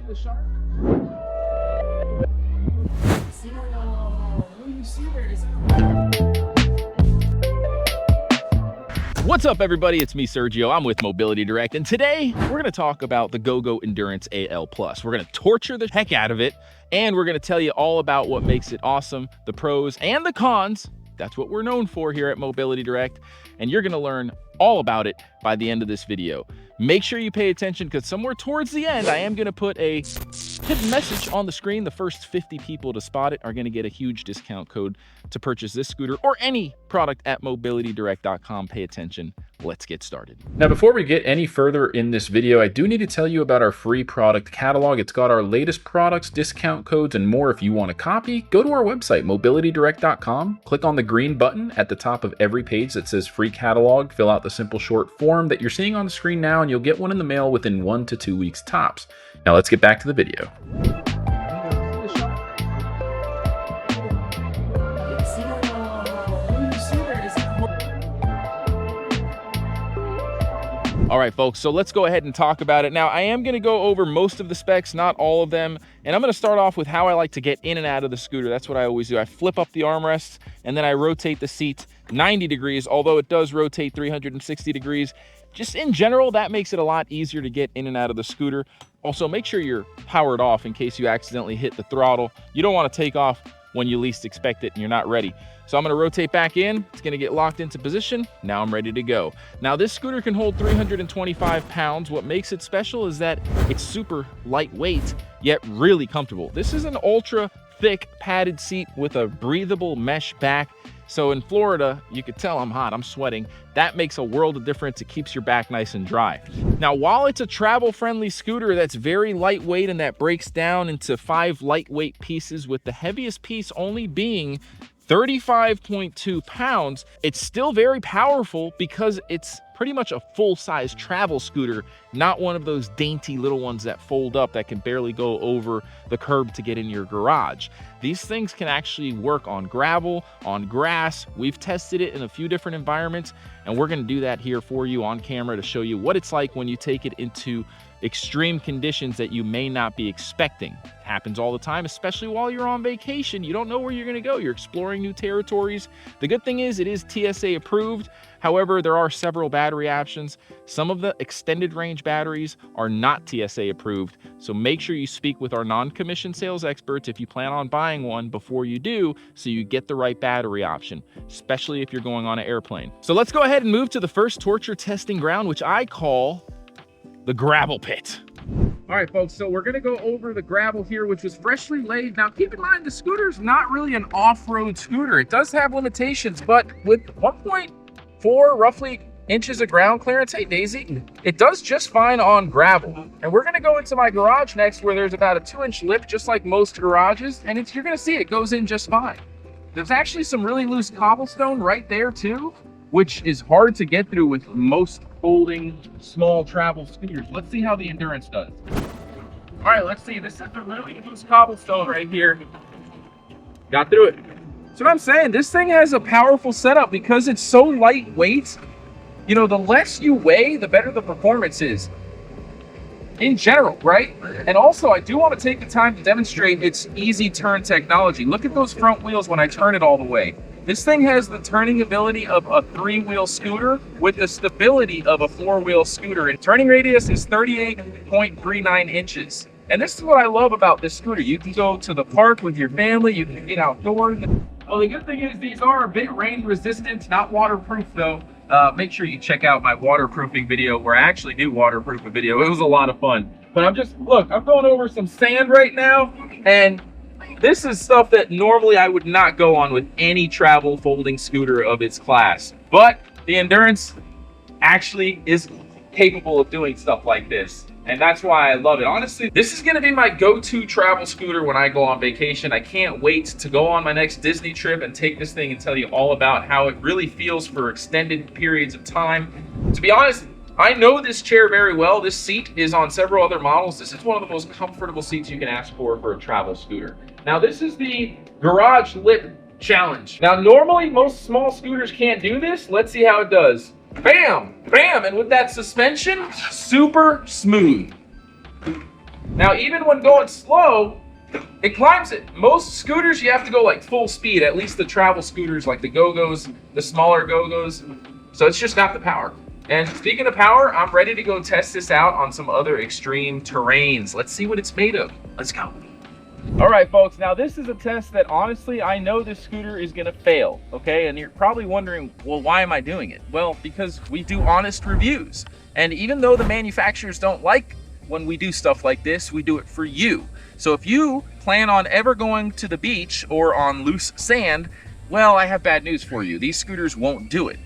the shark? See, what do you see there? What's up, everybody? It's me, Sergio. I'm with Mobility Direct, and today we're going to talk about the GoGo Endurance AL+. We're going to torture the heck out of it, and we're going to tell you all about what makes it awesome, the pros and the cons. That's what we're known for here at Mobility Direct, and you're going to learn all about it by the end of this video. Make sure you pay attention, because somewhere towards the end, I am going to put a hidden message on the screen. The first 50 people to spot it are going to get a huge discount code to purchase this scooter or any product at mobilitydirect.com. Pay attention. Let's get started. Now, before we get any further in this video, I do need to tell you about our free product catalog. It's got our latest products, discount codes, and more. If you want a copy, go to our website, mobilitydirect.com. Click on the green button at the top of every page that says free catalog. Fill out the simple short form that you're seeing on the screen now, and you'll get one in the mail within 1 to 2 weeks tops. Now let's get back to the video. All right, folks, so let's go ahead and talk about it. Now, I am going to go over most of the specs, not all of them, and I'm going to start off with how I like to get in and out of the scooter. That's what I always do. I flip up the armrests, and then I rotate the seat 90 degrees, although it does rotate 360 degrees. Just in general, that makes it a lot easier to get in and out of the scooter. Also, make sure you're powered off in case you accidentally hit the throttle. You don't want to take off when you least expect it and you're not ready. So I'm going to rotate back in. It's going to get locked into position. Now I'm ready to go. Now this scooter can hold 325 pounds. What makes it special is that it's super lightweight, yet really comfortable. This is an ultra thick padded seat with a breathable mesh back. So in Florida, you could tell I'm hot, I'm sweating. That makes a world of difference. It keeps your back nice and dry. Now, while it's a travel-friendly scooter that's very lightweight and that breaks down into 5 lightweight pieces, with the heaviest piece only being 35.2 pounds, it's still very powerful because it's pretty much a full-size travel scooter, not one of those dainty little ones that fold up that can barely go over the curb to get in your garage. These things can actually work on gravel, on grass. We've tested it in a few different environments, and we're going to do that here for you on camera to show you what it's like when you take it into extreme conditions that you may not be expecting. It happens all the time, especially while you're on vacation. You don't know where you're going to go. You're exploring new territories. The good thing is it is TSA approved. However, there are several battery options. Some of the extended range batteries are not TSA approved, so make sure you speak with our non-commissioned sales experts if you plan on buying one before you do, so you get the right battery option, especially if you're going on an airplane. So let's go ahead and move to the first torture testing ground, which I call the gravel pit. All right, folks, so we're gonna go over the gravel here, which was freshly laid. Now, keep in mind, the scooter's not really an off-road scooter. It does have limitations, but with 1.4 roughly inches of ground clearance, hey Daisy, it does just fine on gravel. And we're gonna go into my garage next, where there's about a 2-inch lip, just like most garages, and you're gonna see it goes in just fine. There's actually some really loose cobblestone right there too, which is hard to get through with most folding small travel scooters. Let's see how the Endurance does. All right, let's see. This is a really loose cobblestone right here. Got through it. So what I'm saying, this thing has a powerful setup because it's so lightweight. You know, the less you weigh, the better the performance is in general, right? And also, I do want to take the time to demonstrate its easy turn technology. Look at those front wheels when I turn it all the way. This thing has the turning ability of a 3-wheel scooter with the stability of a 4-wheel scooter. And turning radius is 38.39 inches. And this is what I love about this scooter. You can go to the park with your family, you can get outdoors. Well, the good thing is these are a bit rain resistant, not waterproof though. Make sure you check out my waterproofing video, where I actually do waterproof a video. It was a lot of fun. But I'm going over some sand right now, and this is stuff that normally I would not go on with any travel folding scooter of its class. But the Endurance actually is capable of doing stuff like this. And that's why I love it. Honestly, this is gonna be my go-to travel scooter when I go on vacation. I can't wait to go on my next Disney trip and take this thing and tell you all about how it really feels for extended periods of time. To be honest, I know this chair very well. This seat is on several other models. This is one of the most comfortable seats you can ask for a travel scooter. Now, this is the garage lip challenge. Now, normally most small scooters can't do this. Let's see how it does. Bam, bam, and with that suspension, super smooth. Now, even when going slow, it climbs it. Most scooters, you have to go like full speed, at least the travel scooters like the Go-Go's, the smaller Go-Go's. So it's just got the power. And speaking of power, I'm ready to go test this out on some other extreme terrains. Let's see what it's made of. Let's go. All right, folks, now this is a test that honestly, I know this scooter is gonna fail, okay? And you're probably wondering, well, why am I doing it? Well, because we do honest reviews. And even though the manufacturers don't like when we do stuff like this, we do it for you. So if you plan on ever going to the beach or on loose sand, well, I have bad news for you. These scooters won't do it.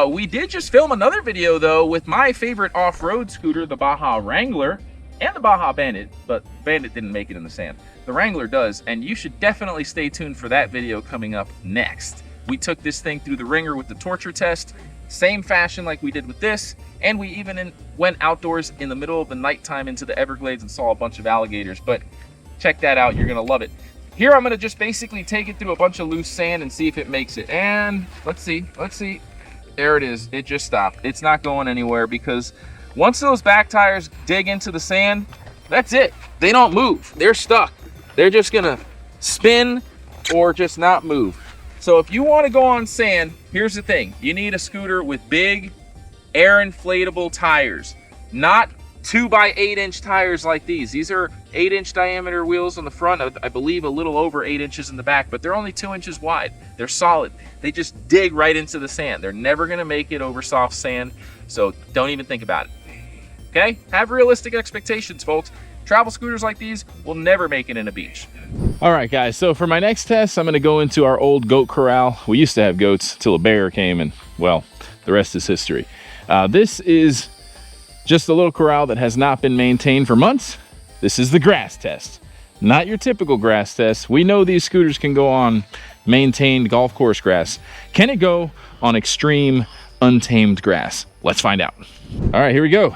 We did just film another video though with my favorite off-road scooter, the Baja Wrangler and the Baja Bandit, but Bandit didn't make it in the sand. The Wrangler does, and you should definitely stay tuned for that video coming up next. We took this thing through the ringer with the torture test, same fashion like we did with this, and we even went outdoors in the middle of the nighttime into the Everglades and saw a bunch of alligators, but check that out, you're gonna love it. Here I'm gonna just basically take it through a bunch of loose sand and see if it makes it. And let's see. There it is, it just stopped. It's not going anywhere because once those back tires dig into the sand, that's it. They don't move, they're stuck. They're just gonna spin or just not move. So if you wanna go on sand, here's the thing. You need a scooter with big air inflatable tires, not 2x8-inch tires like these. These are 8-inch diameter wheels on the front, I believe a little over 8 inches in the back, but they're only 2 inches wide. They're solid. They just dig right into the sand. They're never gonna make it over soft sand, so don't even think about it. Okay? Have realistic expectations, folks. Travel scooters like these will never make it in a beach. All right, guys, so for my next test, I'm gonna go into our old goat corral. We used to have goats till a bear came and, well, the rest is history. This is just a little corral that has not been maintained for months. This is the grass test, not your typical grass test. We know these scooters can go on maintained golf course grass. Can it go on extreme untamed grass? Let's find out. All right, here we go.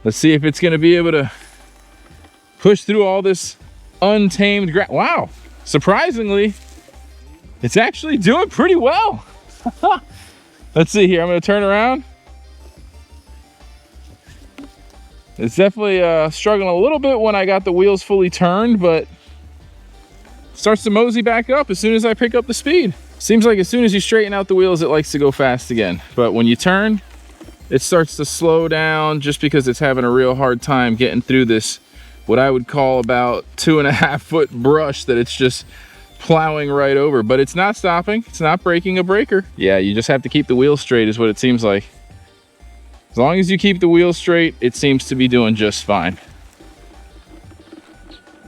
Let's see if it's gonna be able to push through all this untamed grass. Wow, surprisingly, it's actually doing pretty well. Let's see here, I'm gonna turn around. It's definitely struggling a little bit when I got the wheels fully turned, but starts to mosey back up as soon as I pick up the speed. Seems like as soon as you straighten out the wheels, it likes to go fast again. But when you turn, it starts to slow down just because it's having a real hard time getting through this, what I would call about 2.5 foot brush that it's just plowing right over. But it's not stopping, it's not breaking a breaker. Yeah, you just have to keep the wheels straight is what it seems like. As long as you keep the wheels straight, it seems to be doing just fine.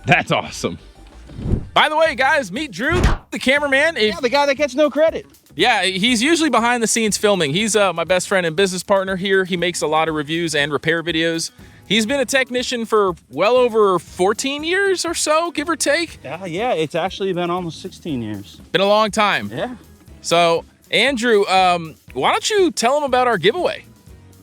That's awesome. By the way, guys, meet Drew, the cameraman. Yeah, the guy that gets no credit. Yeah, he's usually behind the scenes filming. He's my best friend and business partner here. He makes a lot of reviews and repair videos. He's been a technician for well over 14 years or so, give or take. Yeah, it's actually been almost 16 years. Been a long time. Yeah. So, Andrew, why don't you tell him about our giveaway?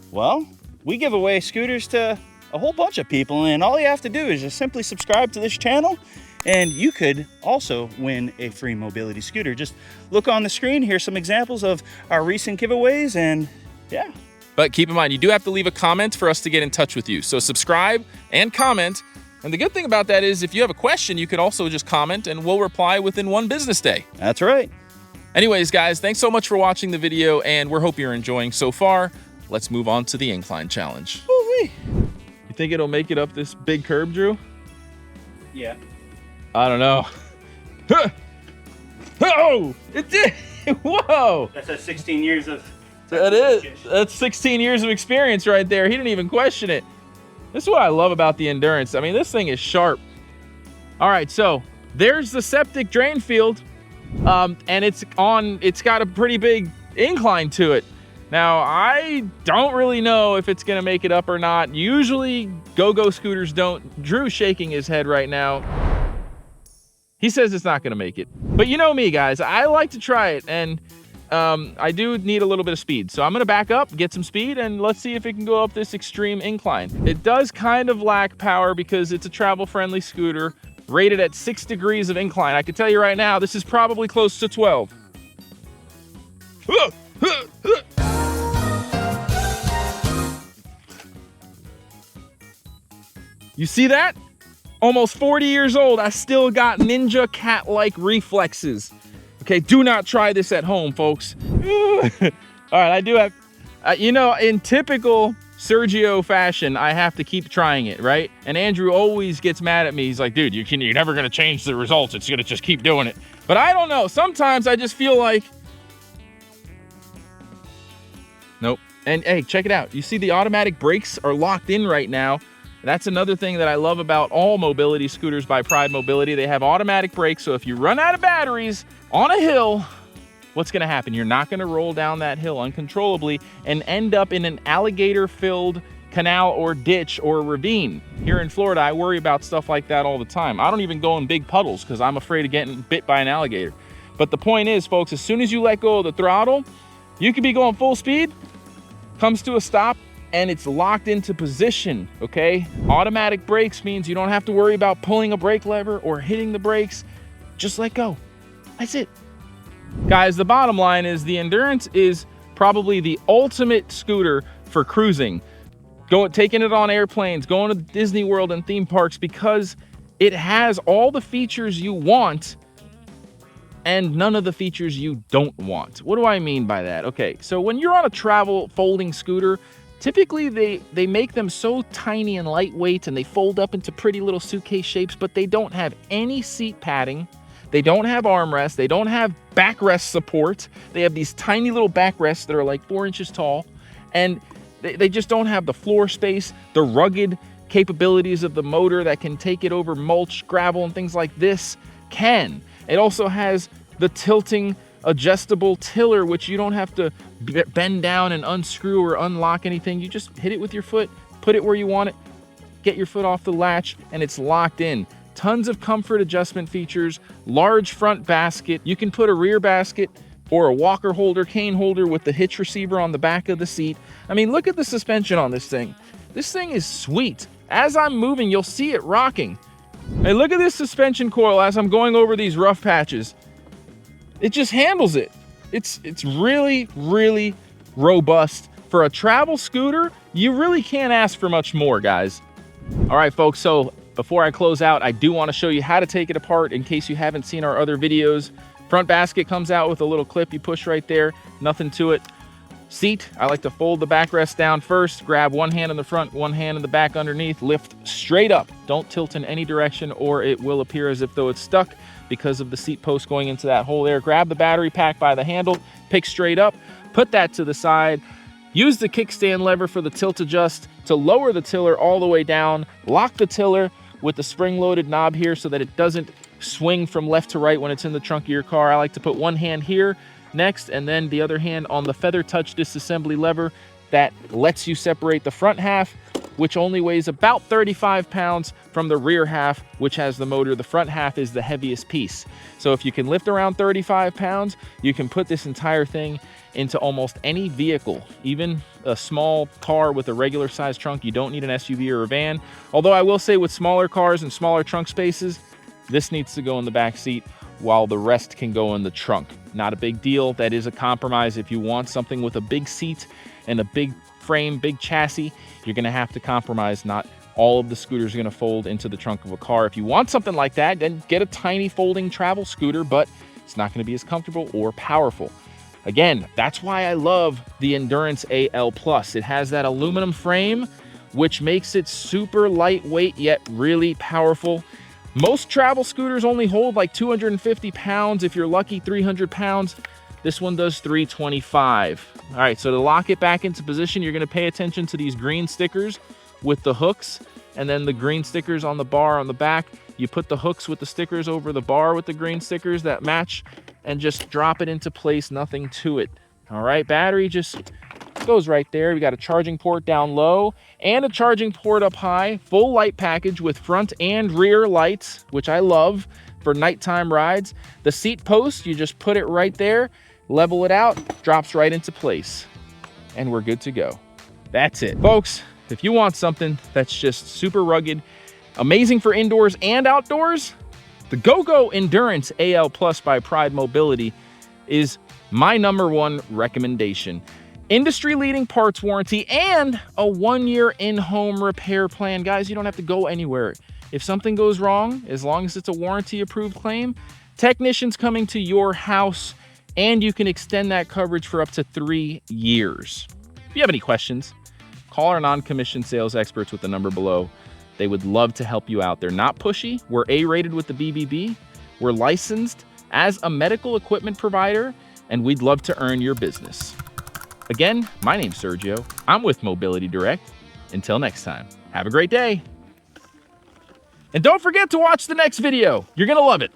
Well, we give away scooters to a whole bunch of people, and all you have to do is just simply subscribe to this channel, and you could also win a free mobility scooter. Just look on the screen, here's some examples of our recent giveaways, and yeah. But keep in mind, you do have to leave a comment for us to get in touch with you. So subscribe and comment. And the good thing about that is if you have a question, you could also just comment and we'll reply within 1 business day. That's right. Anyways, guys, thanks so much for watching the video, and we hope you're enjoying so far. Let's move on to the incline challenge. Woo-wee. You think it'll make it up this big curb, Drew? Yeah. I don't know. Oh, it did. Whoa. That's 16 years of... That is. That's 16 years of experience right there. He didn't even question it. This is what I love about the Endurance. I mean, this thing is sharp. All right, so there's the septic drain field, and it's got a pretty big incline to it. Now, I don't really know if it's gonna make it up or not. Usually, go-go scooters don't. Drew's shaking his head right now. He says it's not gonna make it. But you know me, guys, I like to try it, and I do need a little bit of speed. So I'm gonna back up, get some speed, and let's see if it can go up this extreme incline. It does kind of lack power because it's a travel-friendly scooter, rated at 6 degrees of incline. I can tell you right now, this is probably close to 12. You see that? Almost 40 years old, I still got ninja cat-like reflexes. Okay, do not try this at home, folks. All right, I do have, you know, in typical Sergio fashion, I have to keep trying it, right? And Andrew always gets mad at me. He's like, dude, you're never gonna change the results. It's gonna just keep doing it. But I don't know, sometimes I just feel like, nope. And hey, check it out. You see the automatic brakes are locked in right now. That's another thing that I love about all mobility scooters by Pride Mobility. They have automatic brakes, so if you run out of batteries on a hill, what's gonna happen? You're not gonna roll down that hill uncontrollably and end up in an alligator-filled canal or ditch or ravine. Here in Florida, I worry about stuff like that all the time. I don't even go in big puddles because I'm afraid of getting bit by an alligator. But the point is, folks, as soon as you let go of the throttle, you could be going full speed, comes to a stop, and it's locked into position, okay? Automatic brakes means you don't have to worry about pulling a brake lever or hitting the brakes. Just let go. That's it. Guys, the bottom line is the Endurance is probably the ultimate scooter for cruising. Taking it on airplanes, going to Disney World and theme parks, because it has all the features you want and none of the features you don't want. What do I mean by that? Okay, so when you're on a travel folding scooter, typically they make them so tiny and lightweight and they fold up into pretty little suitcase shapes, but they don't have any seat padding. They don't have armrests. They don't have backrest support. They have these tiny little backrests that are like 4 inches tall, and they just don't have the floor space, the rugged capabilities of the motor that can take it over mulch, gravel, and things like this can. It also has the tilting adjustable tiller, which you don't have to bend down and unscrew or unlock anything. You just hit it with your foot, put it where you want it, get your foot off the latch, and it's locked in. Tons of comfort adjustment features, large front basket. You can put a rear basket or a walker holder, cane holder with the hitch receiver on the back of the seat. I mean, look at the suspension on this thing. This thing is sweet. As I'm moving, you'll see it rocking. Hey, look at this suspension coil as I'm going over these rough patches. It just handles it. It's really, really robust. For a travel scooter, you really can't ask for much more, guys. All right, folks, so before I close out, I do want to show you how to take it apart in case you haven't seen our other videos. Front basket comes out with a little clip you push right there, nothing to it. Seat, I like to fold the backrest down first, grab one hand in the front, one hand in the back underneath, lift straight up. Don't tilt in any direction or it will appear as if though it's stuck because of the seat post going into that hole there. Grab the battery pack by the handle, pick straight up, put that to the side. Use the kickstand lever for the tilt adjust to lower the tiller all the way down. Lock the tiller with the spring-loaded knob here so that it doesn't swing from left to right when it's in the trunk of your car. I like to put one hand here next and then the other hand on the feather touch disassembly lever that lets you separate the front half, which only weighs about 35 pounds, from the rear half, which has the motor. The front half is the heaviest piece. So if you can lift around 35 pounds, you can put this entire thing into almost any vehicle, even a small car with a regular size trunk. You don't need an SUV or a van. Although I will say with smaller cars and smaller trunk spaces, this needs to go in the back seat while the rest can go in the trunk. Not a big deal. That is a compromise. If you want something with a big seat and a big frame, big chassis, you're gonna have to compromise. Not all of the scooters are gonna fold into the trunk of a car. If you want something like that, then get a tiny folding travel scooter, but it's not gonna be as comfortable or powerful. Again, that's why I love the Endurance AL Plus. It has that aluminum frame, which makes it super lightweight, yet really powerful. Most travel scooters only hold like 250 pounds. If you're lucky, 300 pounds. This one does 325. All right, so to lock it back into position, you're gonna pay attention to these green stickers with the hooks, and then the green stickers on the bar on the back. You put the hooks with the stickers over the bar with the green stickers that match, and just drop it into place, nothing to it. All right, battery just goes right there. We got a charging port down low and a charging port up high. Full light package with front and rear lights, which I love for nighttime rides. The seat post, you just put it right there, level it out, drops right into place, and we're good to go. That's it, folks. If you want something that's just super rugged, amazing for indoors and outdoors, the GoGo Endurance AL Plus by Pride Mobility is my #1 recommendation. industry-leading parts warranty, and a 1-year in-home repair plan. Guys, you don't have to go anywhere. If something goes wrong, as long as it's a warranty-approved claim, technicians coming to your house, and you can extend that coverage for up to 3 years. If you have any questions, call our non-commissioned sales experts with the number below. They would love to help you out. They're not pushy. We're A-rated with the BBB. We're licensed as a medical equipment provider, and we'd love to earn your business. Again, my name's Sergio. I'm with Mobility Direct. Until next time, have a great day. And don't forget to watch the next video. You're gonna love it.